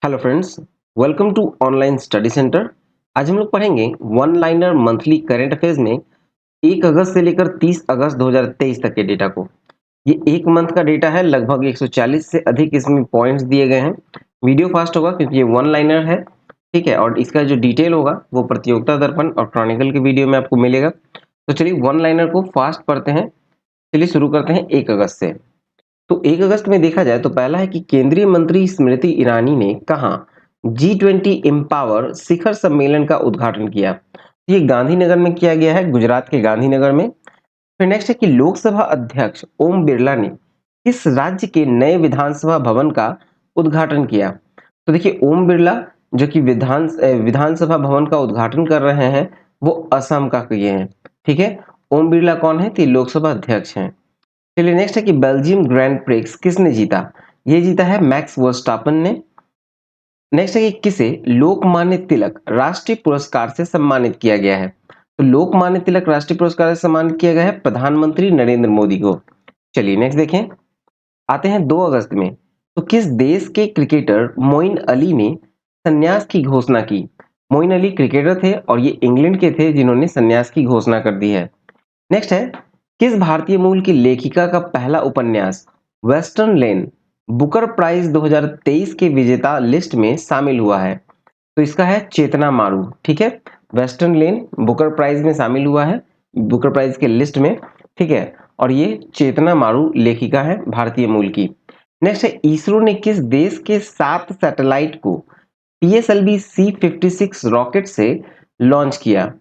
Hello friends, welcome to online study centre. आज हम लोग पढ़ेंगे one liner monthly current affairs में 1 अगस्त से लेकर 30 अगस्त 2023 तक के डेटा को। ये एक मंथ का डेटा है, लगभग 140 से अधिक इसमें पॉइंट्स दिए गए हैं। वीडियो फास्ट होगा क्योंकि ये वन लाइनर है, ठीक है। और इसका जो डिटेल होगा वो प्रतियोगिता दर्पण और क्रॉनिकल के वीडियो में आपको मिलेगा। तो चलिए वन लाइनर को फास्ट पढ़ते हैं। चलिए शुरू करते हैं 1 अगस्त से। तो 1 अगस्त में देखा जाए तो पहला है कि केंद्रीय मंत्री स्मृति ईरानी ने कहा G20 एम्पावर शिखर सम्मेलन का उद्घाटन किया। ये गांधीनगर में किया गया है, गुजरात के गांधीनगर में। फिर नेक्स्ट है कि लोकसभा अध्यक्ष ओम बिरला ने किस राज्य के नए विधानसभा भवन का उद्घाटन किया। तो देखिए ओम बिरला जो कि विधानसभा भवन का उद्घाटन कर रहे हैं वो असम का किए हैं, ठीक है। ओम बिरला कौन है? तो ये लोकसभा अध्यक्ष हैं। चलिए नेक्स्ट है कि बेल्जियम ग्रैंड प्रिक्स किसने जीता? ये जीता है मैक्स वर्स्टापन ने। नेक्स्ट है कि किसे लोकमान्य तिलक राष्ट्रीय पुरस्कार से सम्मानित किया गया है? तो लोकमान्य तिलक राष्ट्रीय पुरस्कार से सम्मानित किया गया है प्रधानमंत्री नरेंद्र मोदी को। चलिए नेक्स्ट देखें, आते हैं 2 अगस्त में। तो किस देश के क्रिकेटर मोइन अली ने संन्यास की घोषणा की? मोइन अली क्रिकेटर थे और ये इंग्लैंड के थे जिन्होंने संन्यास की घोषणा कर दी है। नेक्स्ट है, किस भारतीय मूल की लेखिका का पहला उपन्यास वेस्टर्न लेन बुकर प्राइज 2023 के विजेता लिस्ट में शामिल हुआ है? तो इसका है चेतना मारू, ठीक है। वेस्टर्न लेन बुकर प्राइज में शामिल हुआ है, बुकर प्राइज के लिस्ट में, ठीक है। और ये चेतना मारू लेखिका है भारतीय मूल की। नेक्स्ट है, इसरो ने किस देश के 7 सैटेलाइट को PSLV C56 रॉकेट से लॉन्च किया?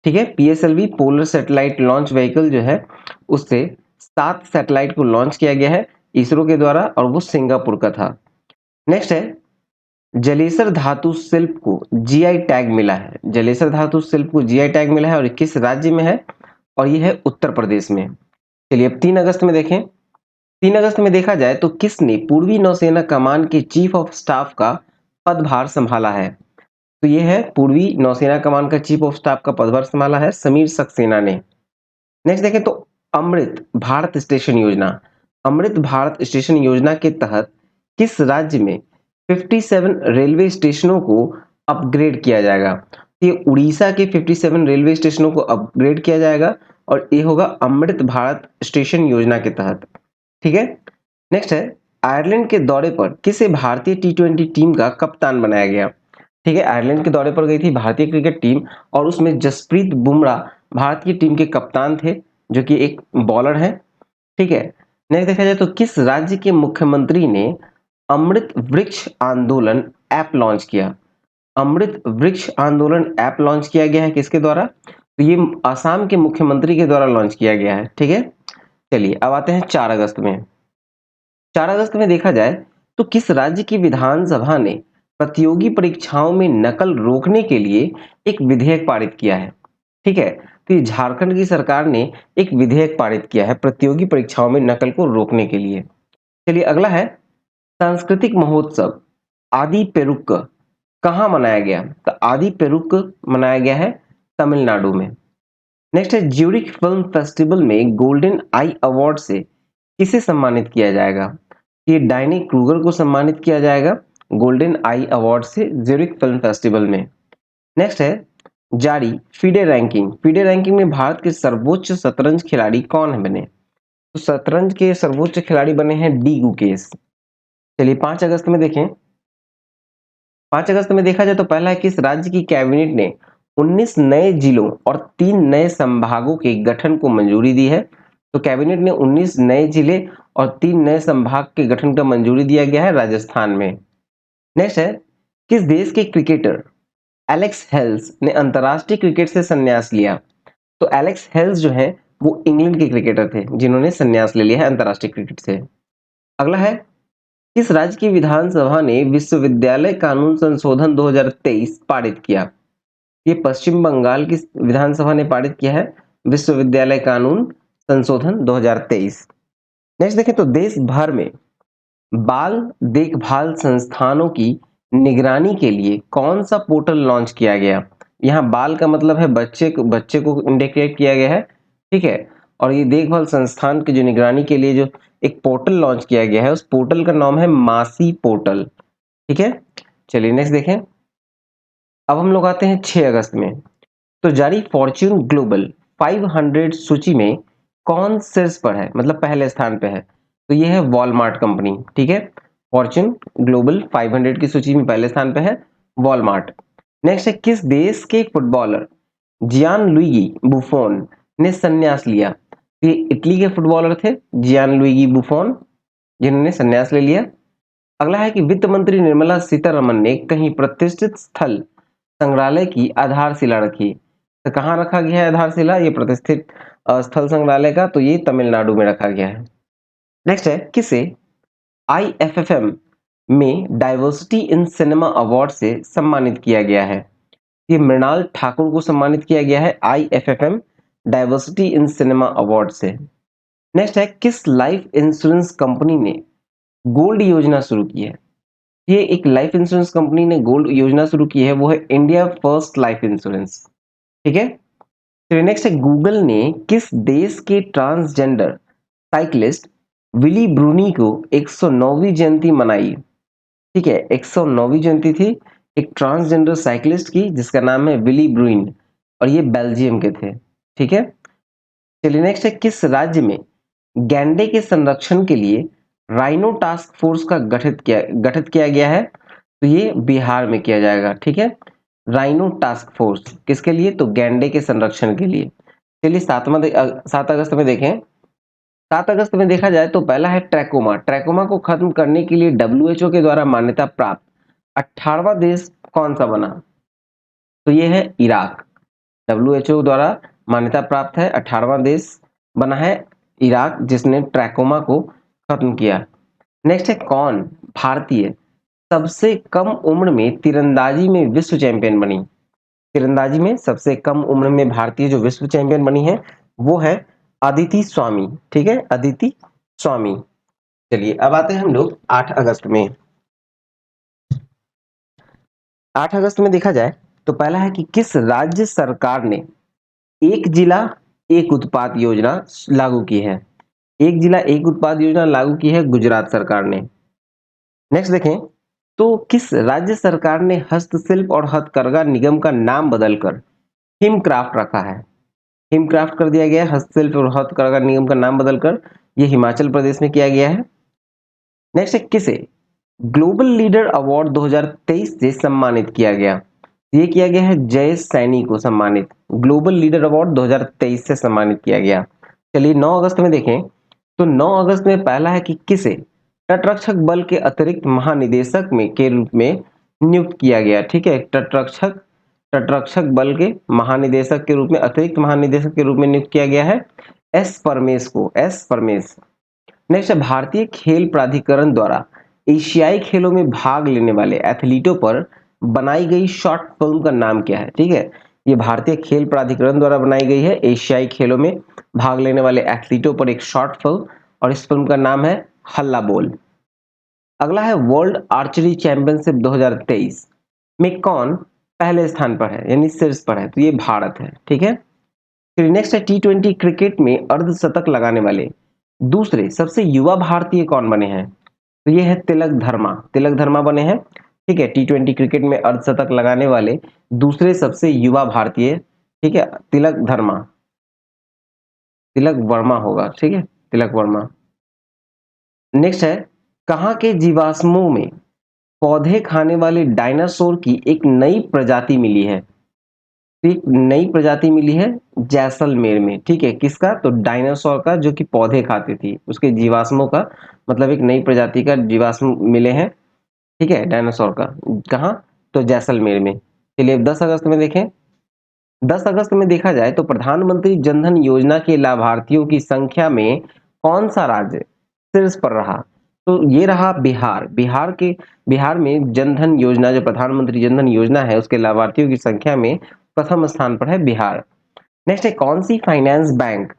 ठीक है, PSLV polar satellite launch vehicle जो है उससे 7 सैटेलाइट को लॉन्च किया गया है इसरो के द्वारा और वो सिंगापुर का था। नेक्स्ट है, जलेसर धातु शिल्प को जीआई टैग मिला है। जलेसर धातु शिल्प को जीआई टैग मिला है और किस राज्य में है? और ये है उत्तर प्रदेश में। चलिए अब 3 अगस्त में देखें। 3 अगस्त में देखा जाए तो किसने पूर्वी नौसेना कमान के चीफ ऑफ स्टाफ का पदभार संभाला है? तो ये है पूर्वी नौसेना कमान का चीफ ऑफ स्टाफ का पदभार संभाला है समीर सक्सेना ने। नेक्स्ट देखें तो अमृत भारत स्टेशन योजना, अमृत भारत स्टेशन योजना के तहत किस राज्य में 57 रेलवे स्टेशनों को अपग्रेड किया जाएगा? ये उड़ीसा के 57 रेलवे स्टेशनों को अपग्रेड किया जाएगा और ये होगा अमृत भारत स्टेशन योजना के तहत, ठीक है। नेक्स्ट है, आयरलैंड के दौरे पर किसे भारतीय T20 टीम का कप्तान बनाया गया? ठीक है, आयरलैंड के दौरे पर गई थी भारतीय क्रिकेट टीम और उसमें जसप्रीत बुमराह भारतीय टीम के कप्तान थे जो कि एक बॉलर है, ठीक है। नेक्स्ट देखा जाए तो किस राज्य के मुख्यमंत्री ने अमृत वृक्ष आंदोलन ऐप लॉन्च किया? अमृत वृक्ष आंदोलन ऐप लॉन्च किया गया है किसके द्वारा? तो ये असम के मुख्यमंत्री के द्वारा लॉन्च किया गया है, ठीक है। चलिए अब आते हैं 4 अगस्त में। 4 अगस्त में देखा जाए तो किस राज्य की विधानसभा ने प्रतियोगी परीक्षाओं में नकल रोकने के लिए एक विधेयक पारित किया है? ठीक है, तो ये झारखंड की सरकार ने एक विधेयक पारित किया है प्रतियोगी परीक्षाओं में नकल को रोकने के लिए। चलिए अगला है, सांस्कृतिक महोत्सव आदि पेरुक्क कहाँ मनाया गया? तो आदि पेरुक्क मनाया गया है तमिलनाडु में। नेक्स्ट है, ज्यूरिख फिल्म फेस्टिवल में गोल्डन आई अवार्ड से किसे सम्मानित किया जाएगा? ये डायनी क्रूगर को सम्मानित किया जाएगा गोल्डन आई अवार्ड से ज्यूरिख फिल्म फेस्टिवल में। नेक्स्ट है, जारी फीडे रैंकिंग, फीडे रैंकिंग में भारत के सर्वोच्च शतरंज खिलाड़ी कौन है बने? तो शतरंज के सर्वोच्च खिलाड़ी बने हैं डी गुकेश। चलिए 5 अगस्त में देखें। 5 अगस्त में देखा जाए तो पहला है, किस राज्य की कैबिनेट ने 19 नए जिलों और 3 नए संभागों के गठन को मंजूरी दी है? तो कैबिनेट ने 19 नए जिले और 3 नए संभाग के गठन का मंजूरी दिया गया है राजस्थान में। नेक्स्ट है, किस देश के क्रिकेटर एलेक्स हेल्स ने अंतरराष्ट्रीय क्रिकेट से संन्यास लिया? तो एलेक्स हेल्स जो है वो इंग्लैंड के क्रिकेटर थे जिन्होंने संन्यास ले लिया है अंतरराष्ट्रीय क्रिकेट से। अगला है, किस राज्य की विधानसभा ने विश्वविद्यालय कानून संशोधन 2023 पारित किया? ये पश्चिम बंगाल की विधानसभा ने पारित किया है विश्वविद्यालय कानून संशोधन 2023। नेक्स्ट देखें तो देश भर में बाल देखभाल संस्थानों की निगरानी के लिए कौन सा पोर्टल लॉन्च किया गया? यहाँ बाल का मतलब है बच्चे को इंडिकेट किया गया है, ठीक है। और ये देखभाल संस्थान की जो निगरानी के लिए जो एक पोर्टल लॉन्च किया गया है उस पोर्टल का नाम है मासी पोर्टल, ठीक है। चलिए नेक्स्ट देखें। अब हम लोग आते हैं 6 अगस्त में। तो जारी फॉर्च्यून ग्लोबल 500 सूची में कौन शीर्ष पर है, मतलब पहले स्थान पे है? तो ये है वॉलमार्ट कंपनी, ठीक है। फॉर्च्यून ग्लोबल 500 की सूची में पहले स्थान पे है वॉलमार्ट। नेक्स्ट है, किस देश के फुटबॉलर जियान लुइगी बुफोन ने संन्यास लिया? तो ये इटली के फुटबॉलर थे जियान लुइगी बुफोन, जिन्होंने संन्यास ले लिया। अगला है कि वित्त मंत्री निर्मला सीतारमन ने कहीं प्रतिष्ठित स्थल संग्रहालय की आधारशिला रखी। तो कहाँ रखा गया है आधारशिला ये प्रतिष्ठित स्थल संग्रहालय का? तो ये तमिलनाडु में रखा गया है। नेक्स्ट है, किसे आईएफएफएम में डाइवर्सिटी इन सिनेमा अवार्ड से सम्मानित किया गया है? ये मृणाल ठाकुर को सम्मानित किया गया है IFFM diversity in cinema award से। नेक्स्ट है, किस लाइफ इंश्योरेंस कंपनी ने गोल्ड योजना शुरू की है? ये एक लाइफ इंश्योरेंस कंपनी ने गोल्ड योजना शुरू की है, वो है इंडिया फर्स्ट लाइफ इंश्योरेंस, ठीक है। तो नेक्स्ट है, गूगल ने किस देश के ट्रांसजेंडर साइक्लिस्ट विली ब्रूनी को 109वीं जयंती मनाई? ठीक है, 109वीं जयंती थी एक ट्रांसजेंडर साइक्लिस्ट की जिसका नाम है विली ब्रूइन और ये बेल्जियम के थे, ठीक है। चलिए नेक्स्ट है, किस राज्य में गैंडे के संरक्षण के लिए राइनो टास्क फोर्स का गठित किया गया है? तो ये बिहार में किया जाएगा, ठीक है। राइनो टास्क फोर्स किसके लिए? तो गैंडे के संरक्षण के लिए। चलिए 7 अगस्त में देखें। 7 अगस्त में देखा जाए तो पहला है ट्रैकोमा। ट्रैकोमा को खत्म करने के लिए डब्ल्यूएचओ के द्वारा मान्यता प्राप्त 18वां देश कौन सा बना? तो ये है इराक। डब्ल्यूएचओ द्वारा मान्यता प्राप्त है 18वां देश बना है इराक, जिसने ट्रैकोमा को खत्म किया। नेक्स्ट है, कौन भारतीय सबसे कम उम्र में तीरंदाजी में विश्व चैंपियन बनी? तीरंदाजी में सबसे कम उम्र में भारतीय जो विश्व चैंपियन बनी है वो है अदिति स्वामी, ठीक है, अदिति स्वामी। चलिए अब आते हैं हम लोग 8 अगस्त में। 8 अगस्त में देखा जाए तो पहला है कि किस राज्य सरकार ने एक जिला एक उत्पाद योजना लागू की है? एक जिला एक उत्पाद योजना लागू की है गुजरात सरकार ने। नेक्स्ट देखें, तो किस राज्य सरकार ने हस्तशिल्प और हथकरघा निगम का नाम बदलकर हिमक्राफ्ट रखा है? हिमक्राफ्ट कर दिया गया है, हस्तशिल्प और हथकरघा निगम का नाम बदलकर ये हिमाचल प्रदेश में किया गया है। नेक्स्ट है, किसे ग्लोबल लीडर अवार्ड 2023 से सम्मानित किया गया? ये किया गया है जय सैनी को सम्मानित, ग्लोबल लीडर अवार्ड 2023 से सम्मानित किया गया। चलिए 9 अगस्त में देखें तो 9 अगस्त में पहला है कि किसे तटरक्षक बल के अतिरिक्त महानिदेशक में के रूप में नियुक्त किया गया? ठीक है, तटरक्षक बल के महानिदेशक के रूप में, अतिरिक्त महानिदेशक के रूप में नियुक्त किया गया है एस परमेश को, एस परमेश। नेक्स्ट है, भारतीय खेल प्राधिकरण द्वारा एशियाई खेलों में भाग लेने वाले एथलीटों पर बनाई गई शॉर्ट फिल्म का नाम क्या है? ठीक है, ये भारतीय खेल प्राधिकरण द्वारा बनाई गई है एशियाई खेलों में भाग लेने वाले एथलीटों पर एक शॉर्ट फिल्म, और इस फिल्म का नाम है हल्ला बोल। अगला है, वर्ल्ड आर्चरी चैंपियनशिप 2023 में कौन पहले स्थान पर है यानी शीर्ष पर है? तो ये भारत है, ठीक है। फिर नेक्स्ट है, टी20 क्रिकेट में अर्धशतक लगाने वाले दूसरे सबसे युवा भारतीय कौन बने हैं? तो ये है तिलक धर्मा बने हैं, ठीक है। टी20 क्रिकेट में अर्धशतक लगाने वाले दूसरे सबसे युवा भारतीय, ठीक है, तिलक वर्मा होगा, ठीक है, तिलक वर्मा। नेक्स्ट है, कहाँ के जीवाश्मों में पौधे खाने वाले डायनासोर की एक नई प्रजाति मिली है? तो एक नई प्रजाति मिली है जैसलमेर में, ठीक है, किसका? तो डायनासोर का, जो कि पौधे खाती थी, उसके जीवाश्मों का, मतलब एक नई प्रजाति का जीवाश्म मिले हैं, ठीक है, डायनासोर का। कहाँ? तो जैसलमेर में। चलिए 10 अगस्त में देखें। 10 अगस्त में देखा जाए तो प्रधानमंत्री जनधन योजना के लाभार्थियों की संख्या में कौन सा राज्य शीर्ष पर रहा? तो ये रहा बिहार। बिहार में जनधन योजना, जो प्रधानमंत्री जनधन योजना है, उसके लाभार्थियों की संख्या में प्रथम स्थान पर है बिहार। नेक्स्ट है, कौन सी फाइनेंस बैंक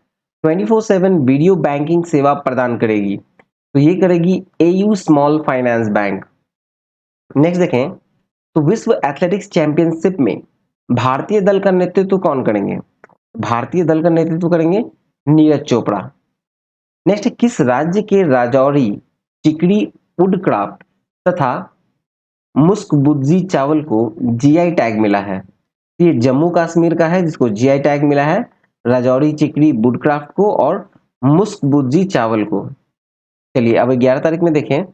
24/7 वीडियो बैंकिंग सेवा प्रदान करेगी? तो ये करेगी AU small finance bank. Next देखें, तो विश्व एथलेटिक्स चैंपियनशिप में भारतीय दल का नेतृत्व कौन करेंगे? भारतीय दल का नेतृत्व करेंगे नीरज चोपड़ा। नेक्स्ट, किस राज्य के राजौरी चिकड़ी वुडक्राफ्ट तथा मुस्क बुज्जी चावल को जीआई टैग मिला है? ये जम्मू कश्मीर का है जिसको जीआई टैग मिला है, राजौरी चिकनी वुडक्राफ्ट को और मुस्क बुज्जी चावल को। चलिए अब 11 तारीख में देखें।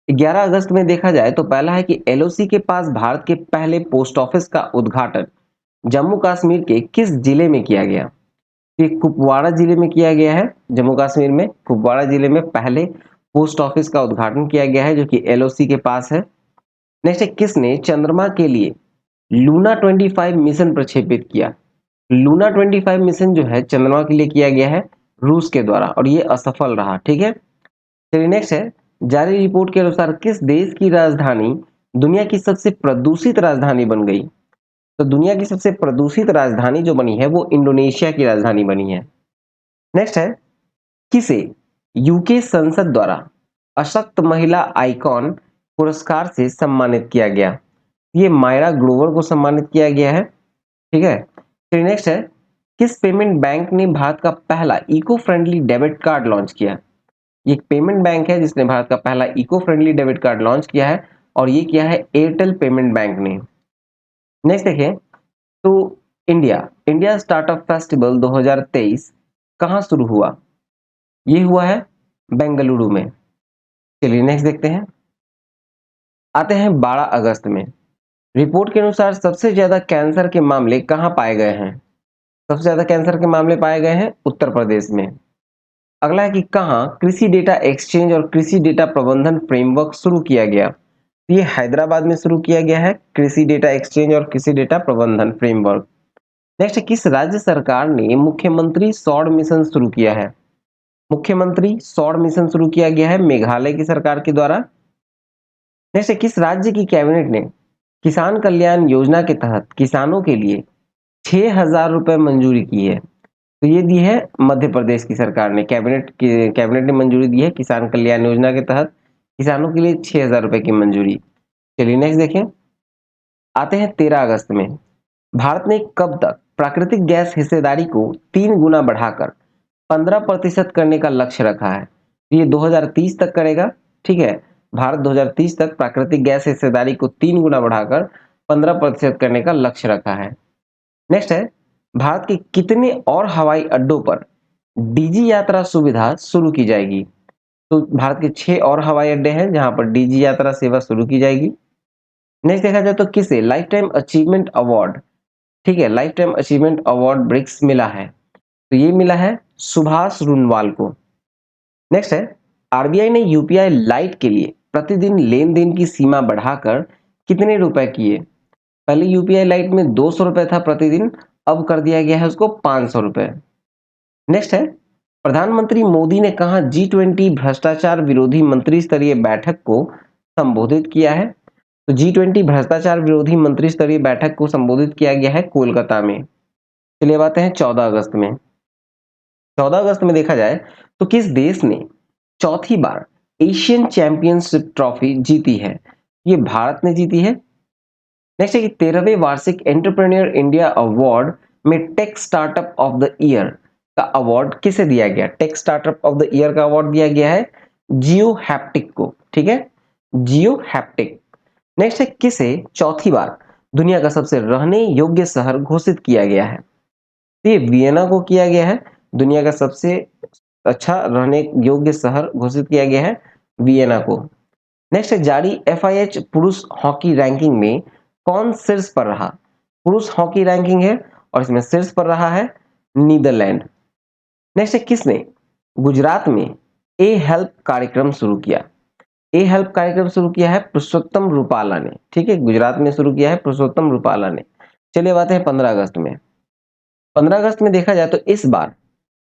11 अगस्त में देखा जाए तो पहला है कि एलओसी के पास भारत के पहले पोस्ट ऑफिस का उद्घाटन जम्मू कश्मीर के किस जिले में किया गया? ये कुपवाड़ा जिले में किया गया है। जम्मू कश्मीर में कुपवाड़ा जिले में पहले पोस्ट ऑफिस का उद्घाटन किया गया है जो कि एलओसी के पास है। नेक्स्ट है, किसने चंद्रमा के लिए लूना 25 मिशन प्रक्षेपित किया? लूना 25 मिशन जो है चंद्रमा के लिए किया गया है रूस के द्वारा और ये असफल रहा। ठीक है, चलिए नेक्स्ट है, जारी रिपोर्ट के अनुसार किस देश की राजधानी दुनिया की सबसे प्रदूषित राजधानी बन गई? तो दुनिया की सबसे प्रदूषित राजधानी जो बनी है वो इंडोनेशिया की राजधानी बनी है। नेक्स्ट है, किसे यूके संसद द्वारा अशक्त महिला आइकॉन पुरस्कार से सम्मानित किया गया? ये मायरा ग्रोवर को सम्मानित किया गया है। ठीक है, फिर नेक्स्ट है, किस पेमेंट बैंक ने भारत का पहला eco friendly debit card launch किया? ये एक पेमेंट बैंक है जिसने भारत का पहला eco friendly debit card launch किया है और ये किया है एयरटेल पेमेंट बैंक ने। नेक्स्ट देखें तो इंडिया इंडिया स्टार्टअप फेस्टिवल 2023 कहाँ शुरू हुआ? ये हुआ है बेंगलुरु में। चलिए नेक्स्ट देखते हैं। आते हैं 12 अगस्त में। रिपोर्ट के अनुसार सबसे ज्यादा कैंसर के मामले कहाँ पाए गए हैं? सबसे ज्यादा कैंसर के मामले पाए गए हैं उत्तर प्रदेश में। अगला है कि कहाँ कृषि डेटा एक्सचेंज और कृषि डेटा प्रबंधन फ्रेमवर्क शुरू किया गया? ये हैदराबाद में शुरू किया गया है कृषि डेटा एक्सचेंज और कृषि डेटा प्रबंधन फ्रेमवर्क। नेक्स्ट, किस राज्य सरकार ने मुख्यमंत्री सौर मिशन शुरू किया है? मुख्यमंत्री सौर मिशन शुरू किया गया है मेघालय की सरकार के द्वारा। नेक्स्ट, किस राज्य की कैबिनेट ने किसान कल्याण योजना के तहत किसानों के लिए 6,000 रुपए मंजूरी की है? तो ये दी है मध्य प्रदेश की सरकार ने, कैबिनेट ने मंजूरी दी है किसान कल्याण योजना के तहत किसानों के लिए 6,000 रुपए की मंजूरी। चलिए नेक्स्ट देखें। आते हैं 13 अगस्त में। भारत ने कब तक प्राकृतिक गैस हिस्सेदारी को 3 गुना बढ़ाकर 15% करने का लक्ष्य रखा है? ये 2030 तक करेगा। ठीक है, भारत 2030 तक प्राकृतिक गैस हिस्सेदारी को 3 गुना बढ़ाकर 15% करने का लक्ष्य रखा है। नेक्स्ट है, भारत के कितने और हवाई अड्डों पर डीजी यात्रा सुविधा शुरू की जाएगी? तो भारत के 6 और हवाई अड्डे हैं जहां पर डीजी यात्रा सेवा शुरू की जाएगी। नेक्स्ट देखा जाए तो किसे लाइफ टाइम अचीवमेंट अवार्ड, ठीक है, lifetime achievement award BRICS मिला है? तो ये मिला है सुभाष रुनवाल को। नेक्स्ट है, आरबीआई ने यूपीआई लाइट के लिए प्रतिदिन लेन देन की सीमा बढ़ाकर कितने रुपए किए? पहले यूपीआई लाइट में 200 रुपए था प्रतिदिन, अब कर दिया गया है उसको 500 रुपए। नेक्स्ट है, प्रधानमंत्री मोदी ने कहा G20 भ्रष्टाचार विरोधी मंत्री स्तरीय बैठक को संबोधित किया है? तो G20 भ्रष्टाचार विरोधी मंत्री स्तरीय बैठक को संबोधित किया गया है कोलकाता में। चलिए बातें हैं 14 अगस्त में। 14 अगस्त में देखा जाए तो किस देश ने चौथी बार एशियन चैंपियनशिप ट्रॉफी जीती है? ये भारत ने जीती है। नेक्स्ट है कि 13वें वार्षिक एंटरप्रेन्योर इंडिया अवार्ड में tech startup of the year का अवार्ड किसे दिया गया? Tech startup of the year का अवार्ड दिया गया है जियो हैप्टिक को। ठीक है, जियो हैप्टिक। नेक्स्ट है, किसे चौथी बार दुनिया का सबसे रहने योग्य शहर घोषित किया गया है? तो ये वियना को किया गया है, दुनिया का सबसे अच्छा रहने योग्य शहर घोषित किया गया है वियना को। नेक्स्ट है, जारी एफआईएच पुरुष हॉकी रैंकिंग में कौन शीर्ष पर रहा? पुरुष हॉकी रैंकिंग है और इसमें शीर्ष पर रहा है नीदरलैंड। नेक्स्ट है, किसने गुजरात में ए हेल्प कार्यक्रम शुरू किया? ए हेल्प कार्यक्रम शुरू किया है पुरुषोत्तम रूपाला ने। ठीक है, गुजरात में शुरू किया है पुरुषोत्तम रूपाला ने। चलिए बात है 15 अगस्त में। 15 अगस्त में देखा जाए तो इस बार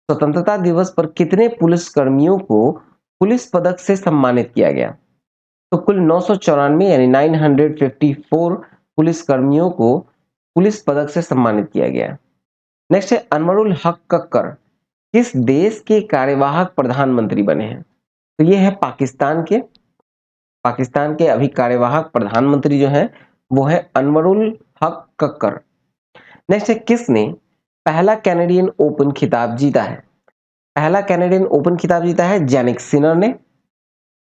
स्वतंत्रता दिवस पर कितने पुलिस कर्मियों को पुलिस पदक से सम्मानित किया गया? तो कुल 994 यानी 954 पुलिस कर्मियों को पुलिस पदक से सम्मानित किया गया। नेक्स्ट है, अनवरुल हक कक्कर किस देश के कार्यवाहक प्रधानमंत्री बने हैं? तो ये है पाकिस्तान के अभी कार्यवाहक प्रधानमंत्री जो है वो है अनवरुल हक कक्कर। नेक्स्ट है, किसने पहला कैनेडियन ओपन खिताब जीता है? पहला कैनेडियन ओपन खिताब जीता है जैनिक सिनर ने।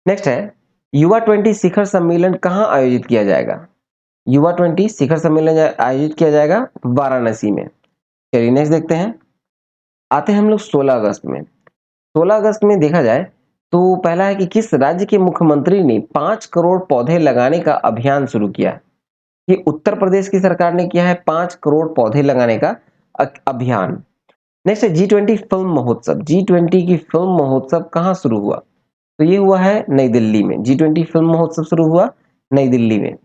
नेक्स्ट है, युवा 20 शिखर सम्मेलन कहाँ आयोजित किया जाएगा? युवा 20 शिखर सम्मेलन आयोजित किया जाएगा वाराणसी में। चलिए नेक्स्ट देखते हैं। आते हैं हम लोग 16 अगस्त में। 16 अगस्त में देखा जाए तो पहला है कि किस राज्य के मुख्यमंत्री ने 5 करोड़ पौधे लगाने का अभियान शुरू किया? ये उत्तर प्रदेश की सरकार ने किया है 5 करोड़ पौधे लगाने का अभियान। नेक्स्ट है G20 फिल्म महोत्सव। G20 की फिल्म महोत्सव कहाँ शुरू हुआ? तो ये हुआ है नई दिल्ली में। G20 फिल्म महोत्सव शुरू हुआ नई दिल्ली में।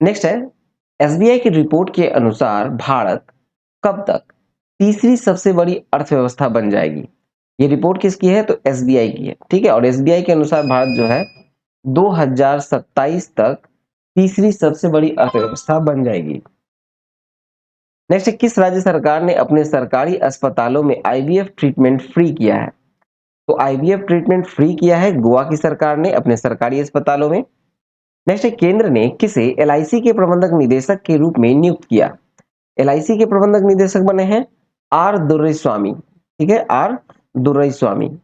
नेक्स्ट है एसबीआई की रिपोर्ट के अनुसार भारत कब तक तीसरी सबसे बड़ी अर्थव्यवस्था बन जाएगी? ये रिपोर्ट किसकी है? तो एसबीआई की है। ठीक है, और एसबीआई के अनुसार भारत जो है 2027 तक तीसरी सबसे बड़ी अर्थव्यवस्था बन जाएगी। नेक्स्ट है किस राज्य सरकार ने अपने सरकारी अस्पतालों में आईवीएफ ट्रीटमेंट फ्री किया है? तो आईवीएफ ट्रीटमेंट फ्री किया है गोवा की सरकार ने अपने सरकारी अस्पतालों में। नेक्स्ट है केंद्र ने किसे एलआईसी के प्रबंधक निदेशक के रूप में नियुक्त किया? एलआईसी के प्रबंधक निदेशक बने हैं आर दुर्रेस्वामी। ठीक है, आर दुर्रेस्वामी।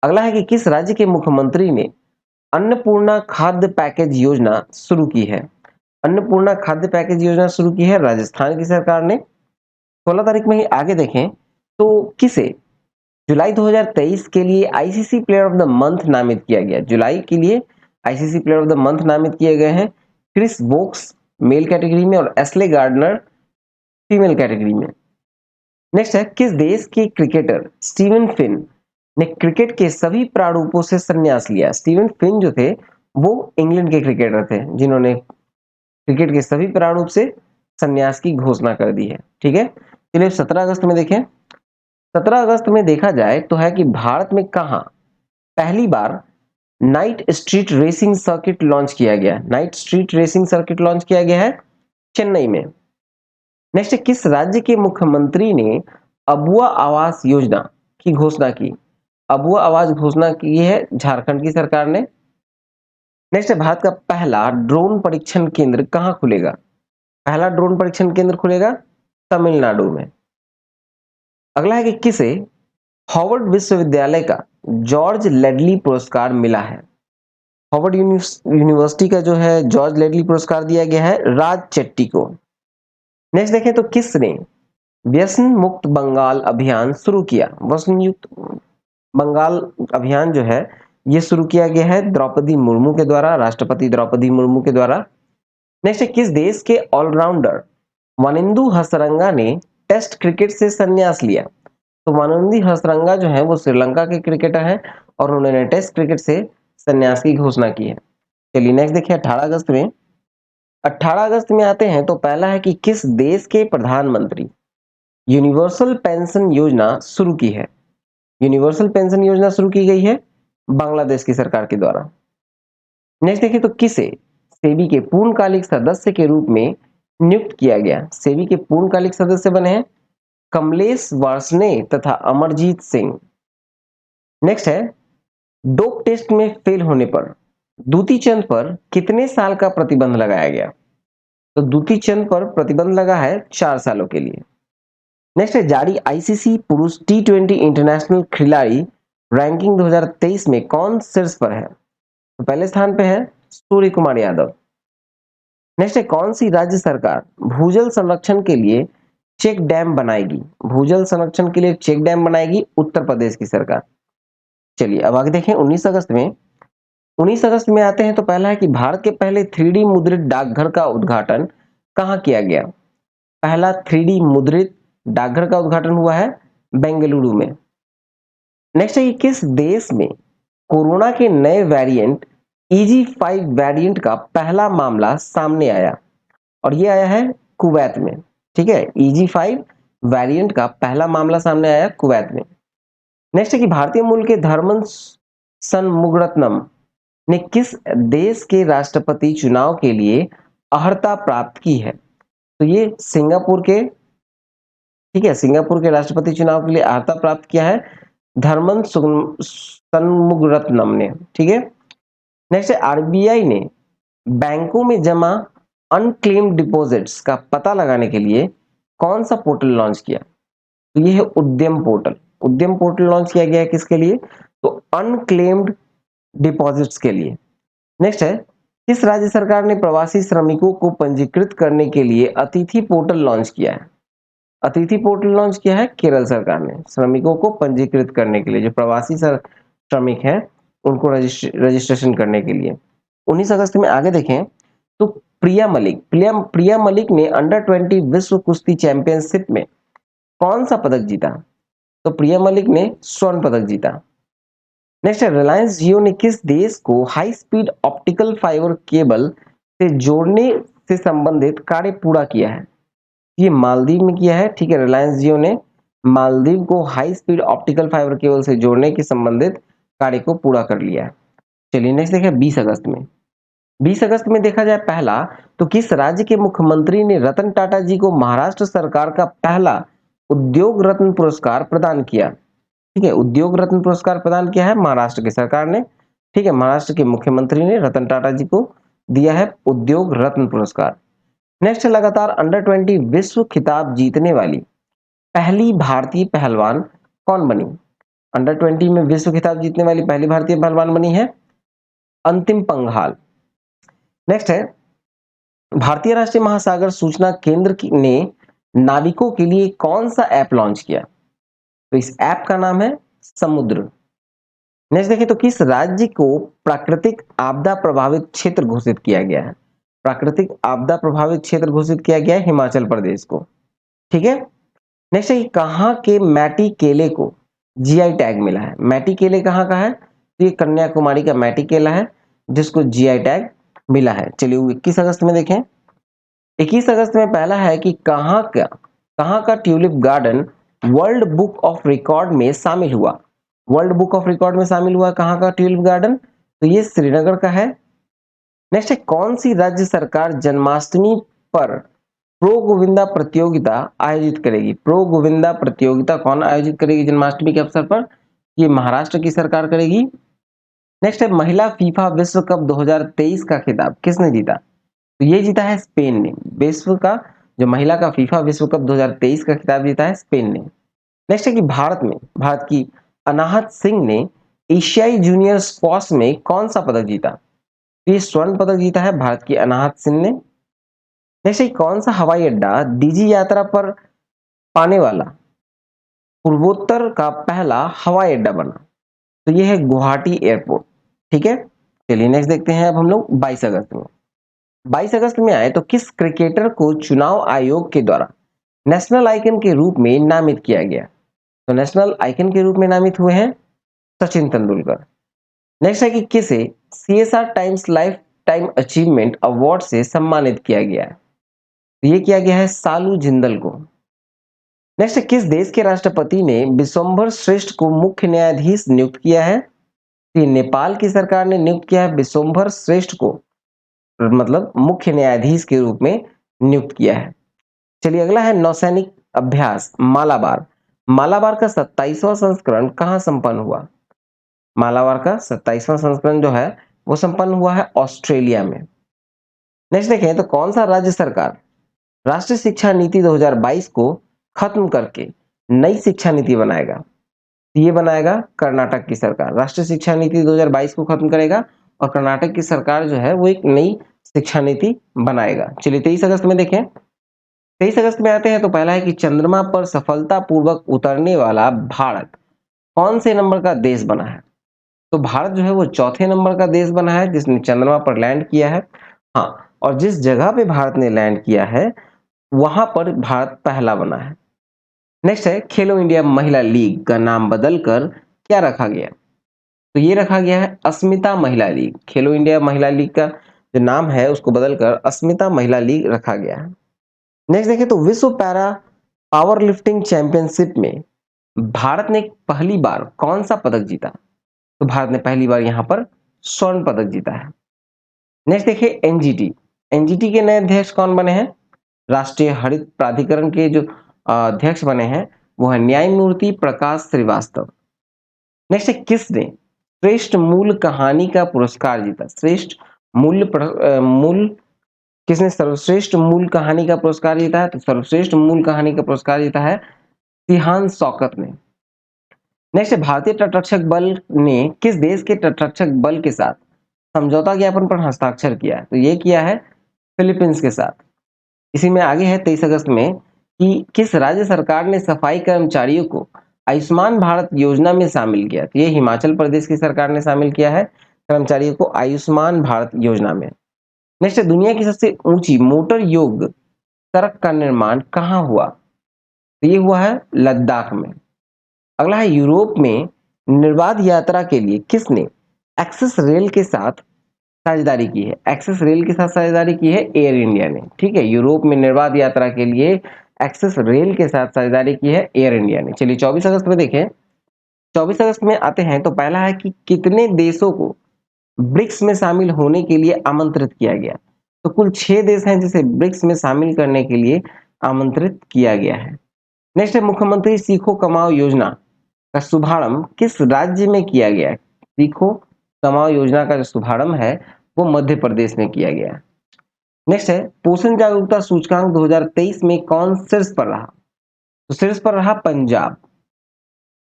अगला है कि किस राज्य के मुख्यमंत्री ने अन्नपूर्णा खाद्य पैकेज योजना शुरू की है? अन्नपूर्णा खाद्य पैकेज योजना शुरू की है राजस्थान की सरकार ने। 16 तारीख में ही आगे देखें तो किसे जुलाई 2023 के लिए ICC player of the month नामित किया गया? जुलाई के लिए ICC player of the month नामित किए गए हैं क्रिस वोक्स मेल कैटेगरी में और एस्ले गार्डनर फीमेल कैटेगरी में। नेक्स्ट है किस देश के क्रिकेटर स्टीवन फिन ने क्रिकेट के सभी प्रारूपों से संन्यास लिया? स्टीवन फिन जो थे वो इंग्लैंड के क्रिकेटर थे जिन्होंने क्रिकेट के सभी प्रारूप से संन्यास की घोषणा कर दी है। ठीक है, चलिए 17 अगस्त में देखें। 17 अगस्त में देखा जाए तो है कि भारत में कहां पहली बार night street racing circuit launch किया गया? Night street racing circuit launch किया गया है चेन्नई में। नेक्स्ट है किस राज्य के मुख्यमंत्री ने अबुआ आवास योजना की घोषणा की? अबुआ आवास घोषणा की है झारखंड की सरकार ने। नेक्स्ट है भारत का पहला ड्रोन परीक्षण केंद्र कहां खुलेगा? पहला ड्रोन परीक्षण केंद्र खुलेगा तमिलनाडु में। अगला है कि किसे हार्वर्ड विश्वविद्यालय का जॉर्ज लेडली पुरस्कार मिला है? हार्वर्ड यूनिवर्सिटी का जो है जॉर्ज लेडली पुरस्कार दिया गया है राज चेट्टी को। नेक्स्ट देखें तो किसने व्यसन मुक्त बंगाल अभियान शुरू किया? व्यसन युक्त बंगाल अभियान जो है ये शुरू किया गया है द्रौपदी मुर्मू के द्वारा, राष्ट्रपति द्रौपदी मुर्मू के द्वारा। नेक्स्ट है किस देश के ऑलराउंडर वनिंदु हसरंगा ने टेस्ट क्रिकेट से संन्यास लिया? तो वनिंदु हसरंगा जो है वो श्रीलंका के क्रिकेटर हैं और उन्होंने टेस्ट क्रिकेट से संन्यास की घोषणा की है। चलिए नेक्स्ट देखिए 18 अगस्त में। 18 अगस्त में आते हैं तो पहला है कि किस देश के प्रधानमंत्री यूनिवर्सल पेंशन योजना शुरू की है? यूनिवर्सल पेंशन योजना शुरू की गई है बांग्लादेश की सरकार के द्वारा। नेक्स्ट देखिए तो किसे सेबी के पूर्णकालिक सदस्य के रूप में नियुक्त किया गया? सेबी के पूर्णकालिक सदस्य बने हैं कमलेश वार्ष्णे तथा अमरजीत सिंह। नेक्स्ट है डोप टेस्ट में फेल होने पर दूती चंद पर कितने साल का प्रतिबंध लगाया गया? तो दूती चंद पर प्रतिबंध लगा है 4 सालों के लिए। नेक्स्ट है जारी आईसीसी पुरुष टी20 इंटरनेशनल खिलाड़ी रैंकिंग 2023 में कौन शीर्ष पर है? तो पहले स्थान पे है सूर्य कुमार यादव। नेक्स्ट है कौन सी राज्य सरकार भूजल संरक्षण के लिए चेक डैम बनाएगी? भूजल संरक्षण के लिए चेक डैम बनाएगी उत्तर प्रदेश की सरकार। चलिए अब आगे देखें 19 अगस्त में। 19 अगस्त में आते हैं तो पहला है कि भारत के पहले 3D मुद्रित डाकघर का उद्घाटन कहां किया गया? पहला 3D मुद्रित डाकघर का उद्घाटन हुआ है बेंगलुरु में। नेक्स्ट है कि किस देश में कोरोना के नए वेरिएंट EG5 वेरिएंट का पहला मामला सामने आया? और ये आया है कुवैत में। ठीक है, EG5 वेरिएंट का पहला मामला सामने आया कुवैत में। नेक्स्ट है कि भारतीय मूल के धर्मन षणमुगरत्नम ने किस देश के राष्ट्रपति चुनाव के लिए अर्हता प्राप्त की है? तो ये सिंगापुर के, ठीक है, सिंगापुर के राष्ट्रपति चुनाव के लिए अर्हता प्राप्त किया है धर्मन षणमुगरत्नम ने। ठीक है, नेक्स्ट है आरबीआई ने बैंकों में जमा अनक्लेम्ड डिपॉजिट्स का पता लगाने के लिए कौन सा पोर्टल लॉन्च किया? तो ये है उद्यम पोर्टल। उद्यम पोर्टल लॉन्च किया गया है किसके लिए? तो अनक्लेम्ड डिपॉजिट्स के लिए। नेक्स्ट है, किस राज्य सरकार ने प्रवासी श्रमिकों को पंजीकृत करने के लिए अतिथि पोर्टल लॉन्च किया है? अतिथि पोर्टल लॉन्च किया है केरल सरकार ने, श्रमिकों को पंजीकृत करने के लिए, जो प्रवासी श्रमिक हैं उनको रजिस्ट्रेशन करने के लिए। 19 अगस्त में आगे देखें तो प्रिया मलिक ने अंडर 20 विश्व कुश्ती चैंपियनशिप में कौन सा पदक जीता? तो प्रिया मलिक ने स्वर्ण पदक जीता। नेक्स्ट है, रिलायंस जियो ने किस देश को high speed optical fibre cable से जोड़ने से संबंधित कार्य पूरा किया है? ये मालदीव में किया है। ठीक है, रिलायंस जियो ने मालदीव को high speed optical fibre cable से जोड़ने के संबंधित कार्य को पूरा कर लिया है। चलिए नेक्स्ट देखें 20 अगस्त में। 20 अगस्त में देखा जाए पहला, तो किस राज्य के मुख्यमंत्री ने रतन टाटा जी को महाराष्ट्र सरकार का पहला उद्योग रत्न पुरस्कार प्रदान किया? ठीक है, उद्योग रत्न पुरस्कार प्रदान किया है महाराष्ट्र की सरकार ने। ठीक है, महाराष्ट्र के मुख्यमंत्री ने रतन टाटा जी को दिया है उद्योग रत्न पुरस्कार। नेक्स्ट, लगातार अंडर 20 विश्व खिताब जीतने वाली पहली भारतीय पहलवान कौन बनी? अंडर 20 में विश्व खिताब जीतने वाली पहली भारतीय पहलवान बनी है अंतिम पंघाल। नेक्स्ट है, भारतीय राष्ट्रीय महासागर सूचना केंद्र ने नाविकों के लिए कौन सा ऐप लॉन्च किया? तो इस ऐप का नाम है समुद्र। नेक्स्ट देखिए, तो किस राज्य को प्राकृतिक आपदा प्रभावित क्षेत्र घोषित किया गया है? प्राकृतिक आपदा प्रभावित क्षेत्र घोषित किया गया है हिमाचल प्रदेश को। ठीक है, नेक्स्ट है, कहाँ के मैटी केले को जीआई टैग मिला है? मैटी केले कहाँ का है? तो ये कन्याकुमारी का मैटी केला है जिसको जीआई टैग मिला है। चलिए 21 अगस्त में देखें। 21 अगस्त में पहला है कि कहाँ का tulip garden world book of record में शामिल हुआ? वर्ल्ड बुक ऑफ रिकॉर्ड में शामिल हुआ कहाँ का ट्यूलिप गार्डन? तो ये श्रीनगर का है। नेक्स्ट है, कौन सी राज्य सरकार जन्माष्टमी पर प्रो गोविंदा प्रतियोगिता आयोजित करेगी? प्रो गोविंदा प्रतियोगिता कौन आयोजित करेगी जन्माष्टमी के अवसर पर? ये महाराष्ट्र की सरकार करेगी। नेक्स्ट है, महिला फीफा विश्व कप 2023 का खिताब किसने जीता? तो ये जीता है स्पेन ने। विश्व का जो महिला का फीफा विश्व कप 2023 का खिताब जीता है स्पेन ने। नेक्स्ट है कि भारत की अनाहत सिंह ने एशियाई जूनियर स्क्वॉश में कौन सा पदक जीता? तो ये स्वर्ण पदक जीता है भारत की अनाहत सिंह ने। नेक्स्ट है, कौन सा हवाई अड्डा डीजी यात्रा पर पाने वाला पूर्वोत्तर का पहला हवाई अड्डा बना? तो ये है गुवाहाटी एयरपोर्ट। ठीक है, चलिए नेक्स्ट देखते हैं अब हम लोग 22 अगस्त में। 22 अगस्त में आए तो किस क्रिकेटर को चुनाव आयोग के द्वारा नेशनल आइकन के रूप में नामित किया गया? तो नेशनल आइकन के रूप में नामित हुए हैं सचिन तेंदुलकर। नेक्स्ट है कि किसे CSR times life time achievement award से सम्मानित किया गया है? तो ये किया गया है सालू जिंदल को। नेक्स्ट, किस देश के राष्ट्रपति ने विश्वंभर श्रेष्ठ को मुख्य न्यायाधीश नियुक्त किया है? तो नेपाल की सरकार ने नियुक्त किया है विश्वंभर श्रेष्ठ को, मतलब मुख्य न्यायाधीश के रूप में नियुक्त किया है। चलिए अगला है नौसैनिक अभ्यास मालाबार। मालाबार का 27वां संस्करण कहाँ संपन्न हुआ? मालाबार का 27वां संस्करण जो है वो संपन्न हुआ है ऑस्ट्रेलिया में। नेक्स्ट देखें तो कौन सा राज्य सरकार राष्ट्रीय शिक्षा नीति 2022 को खत्म करके नई शिक्षा नीति बनाएगा? ये बनाएगा कर्नाटक की सरकार। राष्ट्रीय शिक्षा नीति 2022 को खत्म करेगा और कर्नाटक की सरकार जो है वो एक नई शिक्षा नीति बनाएगा। चलिए 23 अगस्त में देखें। 23 अगस्त में आते हैं तो पहला है कि चंद्रमा पर सफलतापूर्वक उतरने वाला भारत कौन से नंबर का देश बना है? तो भारत जो है वो चौथे नंबर का देश बना है जिसने चंद्रमा पर लैंड किया है। हाँ, और जिस जगह पे भारत ने लैंड किया है वहां पर भारत पहला बना है। नेक्स्ट है, खेलो इंडिया महिला लीग का नाम बदलकर क्या रखा गया? तो ये रखा गया है अस्मिता महिला लीग। खेलो इंडिया महिला लीग का जो नाम है उसको बदलकर अस्मिता महिला लीग रखा गया है। नेक्स्ट देखें तो विश्व पैरा पावर लिफ्टिंग चैंपियनशिप में भारत ने पहली बार कौन सा पदक जीता? तो भारत ने पहली बार यहां पर स्वर्ण पदक जीता है। नेक्स्ट देखिए एनजीटी। एनजीटी के नए अध्यक्ष कौन बने हैं? राष्ट्रीय हरित प्राधिकरण के जो अध्यक्ष बने हैं वो है न्यायमूर्ति प्रकाश श्रीवास्तव। नेक्स्ट है, किसने श्रेष्ठ मूल कहानी का पुरस्कार जीता? श्रेष्ठ मूल किसने सर्वश्रेष्ठ मूल कहानी का पुरस्कार जीता है? तो सर्वश्रेष्ठ मूल कहानी का पुरस्कार जीता है सिहान शौकत ने। नेक्स्ट है, भारतीय तटरक्षक बल ने किस देश के तटरक्षक बल के साथ समझौता ज्ञापन पर हस्ताक्षर किया है? तो ये किया है फिलीपींस के साथ। इसी में आगे है 23 अगस्त में कि किस राज्य सरकार ने सफाई कर्मचारियों को आयुष्मान भारत योजना में शामिल किया? तो ये हिमाचल प्रदेश की सरकार ने शामिल किया है कर्मचारियों को आयुष्मान भारत योजना में। नेक्स्ट है, दुनिया की सबसे ऊंची मोटर योग सड़क का निर्माण कहाँ हुआ? तो ये हुआ है लद्दाख में। अगला है, यूरोप में निर्बाध यात्रा के लिए किसने एक्सेस रेल के साथ साझेदारी की है? एक्सेस रेल के साथ साझेदारी की है एयर इंडिया ने। ठीक है, यूरोप में निर्बाध यात्रा के लिए एक्सेस रेल के साथ साझेदारी की है एयर इंडिया ने। चलिए 24 अगस्त में देखें। 24 अगस्त में आते हैं तो पहला है कि कितने देशों को ब्रिक्स में शामिल होने के लिए आमंत्रित किया गया? तो कुल 6 देश हैं जिसे ब्रिक्स में शामिल करने के लिए आमंत्रित किया गया है। नेक्स्ट है, मुख्यमंत्री सीखो कमाओ योजना का शुभारंभ किस राज्य में किया गया है? सीखो कमाओ योजना का जो शुभारंभ है वो मध्य प्रदेश में किया गया है। नेक्स्ट है, पोषण जागरूकता सूचकांक 2023 में कौन शीर्ष पर रहा? तो शीर्ष पर रहा पंजाब।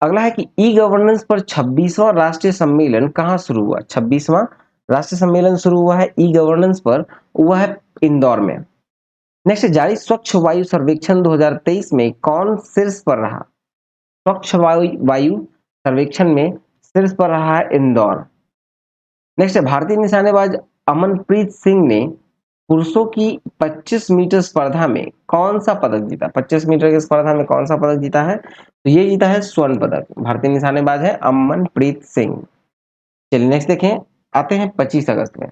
अगला है कि ई गवर्नेंस पर 26वां राष्ट्रीय सम्मेलन कहाँ शुरू हुआ? 26वां राष्ट्रीय सम्मेलन शुरू हुआ है ई गवर्नेंस पर, हुआ है इंदौर में। नेक्स्ट, जारी स्वच्छ वायु सर्वेक्षण 2023 में कौन शीर्ष पर रहा? स्वच्छ वायु सर्वेक्षण में शीर्ष पर रहा है इंदौर। नेक्स्ट है, भारतीय निशानेबाज अमनप्रीत सिंह ने पुरुषों की 25 मीटर स्पर्धा में कौन सा पदक जीता? 25 मीटर की स्पर्धा में कौन सा पदक जीता है? तो ये जीता है स्वर्ण पदक। भारतीय निशानेबाज है अमनप्रीत सिंह। चलिए नेक्स्ट देखें, आते हैं 25 अगस्त में।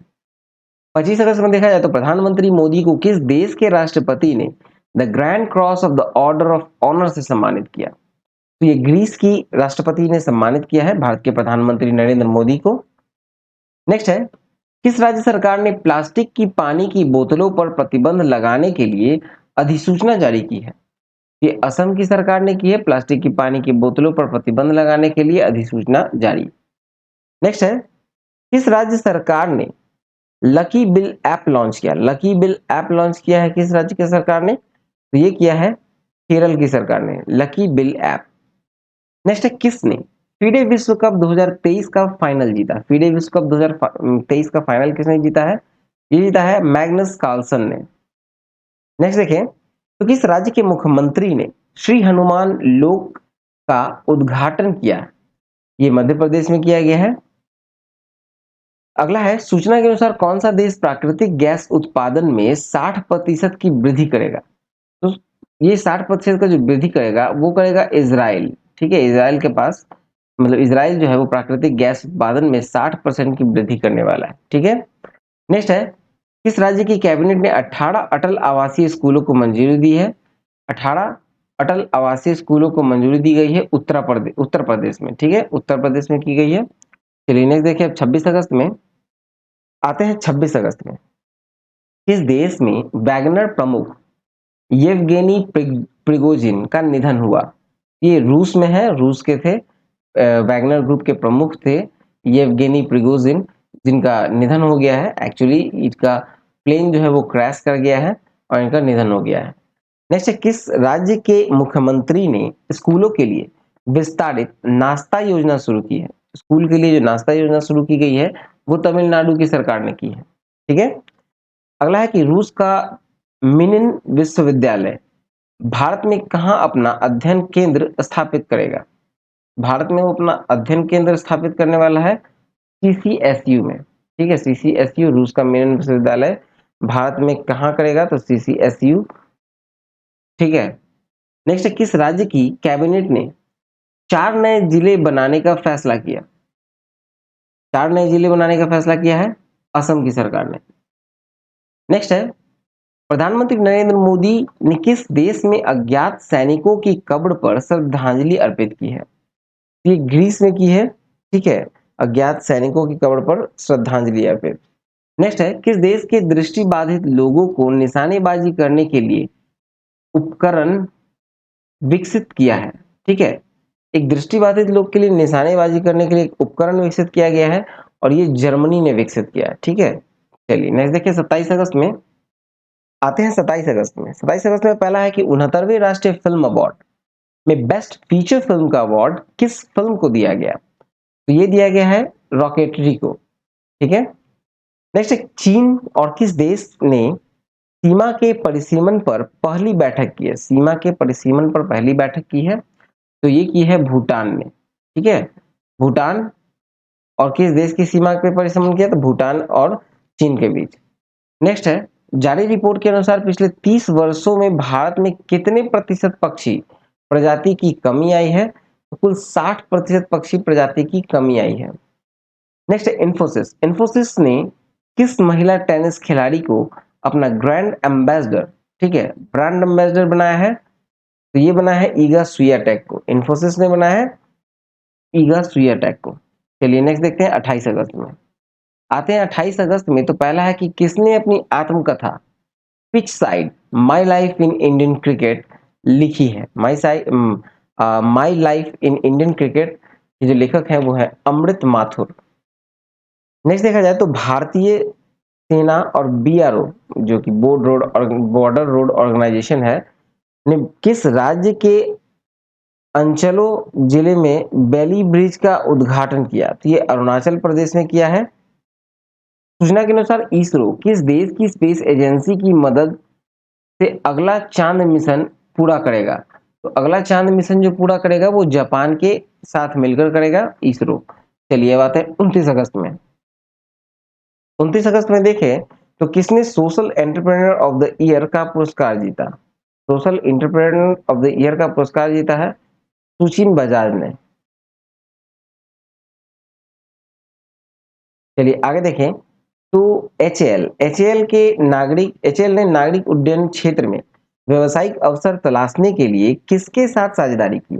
25 अगस्त में देखा जाए तो प्रधानमंत्री मोदी को किस देश के राष्ट्रपति ने the grand cross of the order of honour से सम्मानित किया? तो ये ग्रीस की राष्ट्रपति ने सम्मानित किया है भारत के प्रधानमंत्री नरेंद्र मोदी को। नेक्स्ट है, किस राज्य सरकार ने प्लास्टिक की पानी की बोतलों पर प्रतिबंध लगाने के लिए अधिसूचना जारी की है? ये असम की सरकार ने की है प्लास्टिक की पानी की बोतलों पर प्रतिबंध लगाने के लिए अधिसूचना जारी। नेक्स्ट है, किस राज्य सरकार ने लकी बिल ऐप लॉन्च किया? लकी बिल ऐप लॉन्च किया है किस राज्य की सरकार ने? तो ये किया है केरल की सरकार ने लकी बिल ऐप। नेक्स्ट है, किसने फीडे विश्व कप 2023 का फाइनल जीता? फीडे विश्व कप 2023 का फाइनल किसने जीता है? ये जीता है मैग्नस कार्लसन ने। नेक्स्ट देखें, तो किस राज्य के मुख्यमंत्री ने श्री हनुमान लोक का उद्घाटन किया? ये मध्य प्रदेश में किया गया है। अगला है, सूचना के अनुसार कौन सा देश प्राकृतिक गैस उत्पादन में 60% की वृद्धि करेगा? तो ये 60% का जो वृद्धि करेगा वो करेगा इजराइल। ठीक है, इजराइल के पास मतलब इजराइल जो है वो प्राकृतिक गैस उत्पादन में 60% की वृद्धि करने वाला है। ठीक है, नेक्स्ट है, किस राज्य की कैबिनेट ने 18 अटल आवासीय स्कूलों को मंजूरी दी है? 18 अटल आवासीय स्कूलों को मंजूरी दी गई है उत्तर प्रदेश में। ठीक है, उत्तर प्रदेश में की गई है। चलिए नेक्स्ट देखिए, अब 26 अगस्त में आते हैं। 26 अगस्त में किस देश में वैगनर प्रमुख येवगेनी प्रिगोजिन का निधन हुआ? ये रूस में है, रूस के थे वैगनर ग्रुप के प्रमुख थे येवगेनी प्रिगोजिन, जिनका निधन हो गया है। एक्चुअली इनका प्लेन जो है वो क्रैश कर गया है और इनका निधन हो गया है। नेक्स्ट है, किस राज्य के मुख्यमंत्री ने स्कूलों के लिए विस्तारित नाश्ता योजना शुरू की है? स्कूल के लिए जो नाश्ता योजना शुरू की गई है वो तमिलनाडु की सरकार ने की है। ठीक है, अगला है कि रूस का मिनिन विश्वविद्यालय भारत में कहाँ अपना अध्ययन केंद्र स्थापित करेगा? भारत में वो अपना अध्ययन केंद्र स्थापित करने वाला है सीसीएसयू में। ठीक है, सीसीएसयू रूस का मिनिन विश्वविद्यालय भारत में कहाँ करेगा? तो सीसीएसयू। ठीक है, नेक्स्ट है, किस राज्य की कैबिनेट ने 4 नए जिले बनाने का फैसला किया? 4 नए जिले बनाने का फैसला किया है असम की सरकार ने। नेक्स्ट है, प्रधानमंत्री नरेंद्र मोदी ने किस देश में अज्ञात सैनिकों की कब्र पर श्रद्धांजलि अर्पित की है? ये ग्रीस में की है। ठीक है, अज्ञात सैनिकों की कब्र पर श्रद्धांजलि अर्पित। नेक्स्ट है, किस देश के दृष्टि बाधित लोगों को निशानेबाजी करने के लिए उपकरण विकसित किया है? ठीक है, एक दृष्टिबाधित लोग के लिए निशानेबाजी करने के लिए एक उपकरण विकसित किया गया है और ये जर्मनी ने विकसित किया है। ठीक है, चलिए नेक्स्ट देखिए, 27 अगस्त में आते हैं। 27 अगस्त में 27 अगस्त में पहला है कि 69वें राष्ट्रीय फिल्म अवार्ड में बेस्ट फीचर फिल्म का अवार्ड किस फिल्म को दिया गया? तो ये दिया गया है रॉकेटरी को। ठीक है, नेक्स्ट है चीन और किस देश ने सीमा के परिसीमन पर पहली बैठक की है? सीमा के परिसीमन पर पहली बैठक की है तो ये की है भूटान ने। ठीक है, भूटान और किस देश की सीमा पे परिसीमन किया? तो भूटान और चीन के बीच। नेक्स्ट है जारी रिपोर्ट के अनुसार पिछले 30 वर्षों में भारत में कितने प्रतिशत पक्षी प्रजाति की कमी आई है? तो कुल 60% पक्षी प्रजाति की कमी आई है। नेक्स्ट है इन्फोसिस। इन्फोसिस ने किस महिला टेनिस खिलाड़ी को अपना ग्रैंड एम्बेसडर, ठीक है, ब्रांड एम्बेसडर बनाया है? तो ये बना है ईगा स्वियाटेक को। इन्फोसिस ने बनाया है ईगा स्वियाटेक को। चलिए नेक्स्ट देखते हैं 28 अगस्त में। आते हैं 28 अगस्त में। तो पहला है कि किसने अपनी आत्मकथा pitch side my life in Indian cricket लिखी है? My life in Indian cricket के जो लेखक हैं वो है अमृत माथुर। नेक्स्ट देखा जाए तो भारतीय सेना और बीआरओ जो कि बॉर्डर रोड ऑर्गेनाइजेशन है ने किस राज्य के अंचलो जिले में बेली ब्रिज का उद्घाटन किया? तो ये अरुणाचल प्रदेश में किया है। सूचना के अनुसार इसरो किस देश की स्पेस एजेंसी की मदद से अगला चांद मिशन पूरा करेगा? तो अगला चांद मिशन जो पूरा करेगा वो जापान के साथ मिलकर करेगा, इसरो। चलिए बात है 29 अगस्त में। 29 अगस्त में देखें तो किसने social entrepreneur of the year का पुरस्कार जीता? Social entrepreneur of the year का पुरस्कार जीता है सुचिन बजाज ने। चलिए आगे देखें तो एचएएल ने नागरिक उड्डयन क्षेत्र में व्यवसायिक अवसर तलाशने के लिए किसके साथ साझेदारी की?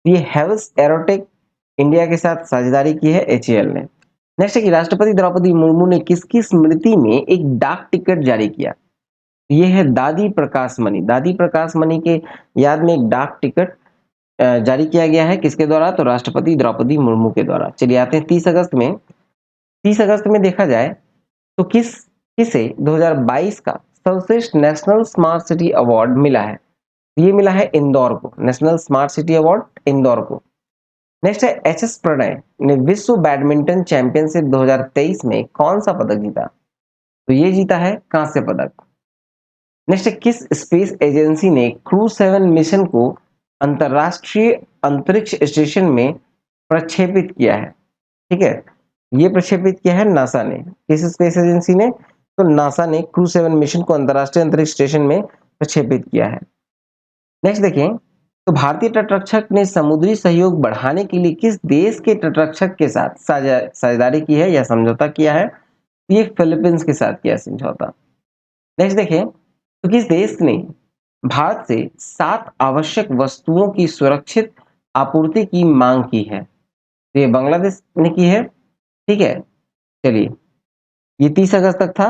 ये हेवल्स एरोटेक इंडिया के साथ साझेदारी की है एचएएल ने। नेक्स्ट है कि राष्ट्रपति द्रौपदी मुर्मू ने किसकी स्मृति में एक डाक टिकट जारी किया? ये है दादी प्रकाश मणि। दादी प्रकाश मणि के याद में एक डाक टिकट जारी किया गया है किसके द्वारा? तो राष्ट्रपति द्रौपदी मुर्मू के द्वारा। चलिए आते हैं 30 अगस्त में। 30 अगस्त में देखा जाए तो किसे 2022 का सर्वश्रेष्ठ नेशनल स्मार्ट सिटी अवार्ड मिला है? ये मिला है इंदौर को, national smart city award Indore को। नेक्स्ट है एचएस प्रणय ने विश्व बैडमिंटन चैंपियनशिप 2023 में कौन सा पदक जीता? तो ये जीता है कांस्य पदक। नेक्स्ट है किस स्पेस एजेंसी ने क्रू 7 मिशन को अंतरराष्ट्रीय अंतरिक्ष स्टेशन में प्रक्षेपित किया है? ठीक है, ये प्रक्षेपित किया है नासा ने। किस स्पेस एजेंसी ने? तो नासा ने क्रू 7 मिशन को अंतरराष्ट्रीय अंतरिक्ष स्टेशन में प्रक्षेपित किया है। नेक्स्ट देखें तो भारतीय तटरक्षक ने समुद्री सहयोग बढ़ाने के लिए किस देश के तटरक्षक के साथ साझेदारी की है या समझौता किया है? ये फिलीपींस के साथ किया समझौता। नेक्स्ट देखें तो किस देश ने भारत से 7 आवश्यक वस्तुओं की सुरक्षित आपूर्ति की मांग की है? तो ये बांग्लादेश ने की है। ठीक है, चलिए ये 30 अगस्त तक था।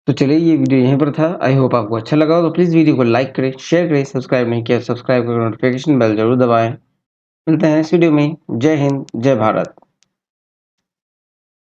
तो चलिए ये वीडियो यहीं पर था। आई होप आपको अच्छा लगा हो तो प्लीज़ वीडियो को लाइक करें, शेयर करें, सब्सक्राइब नहीं किया सब्सक्राइब करके नोटिफिकेशन बेल जरूर दबाएं। मिलते हैं इस वीडियो में। जय हिंद, जय भारत।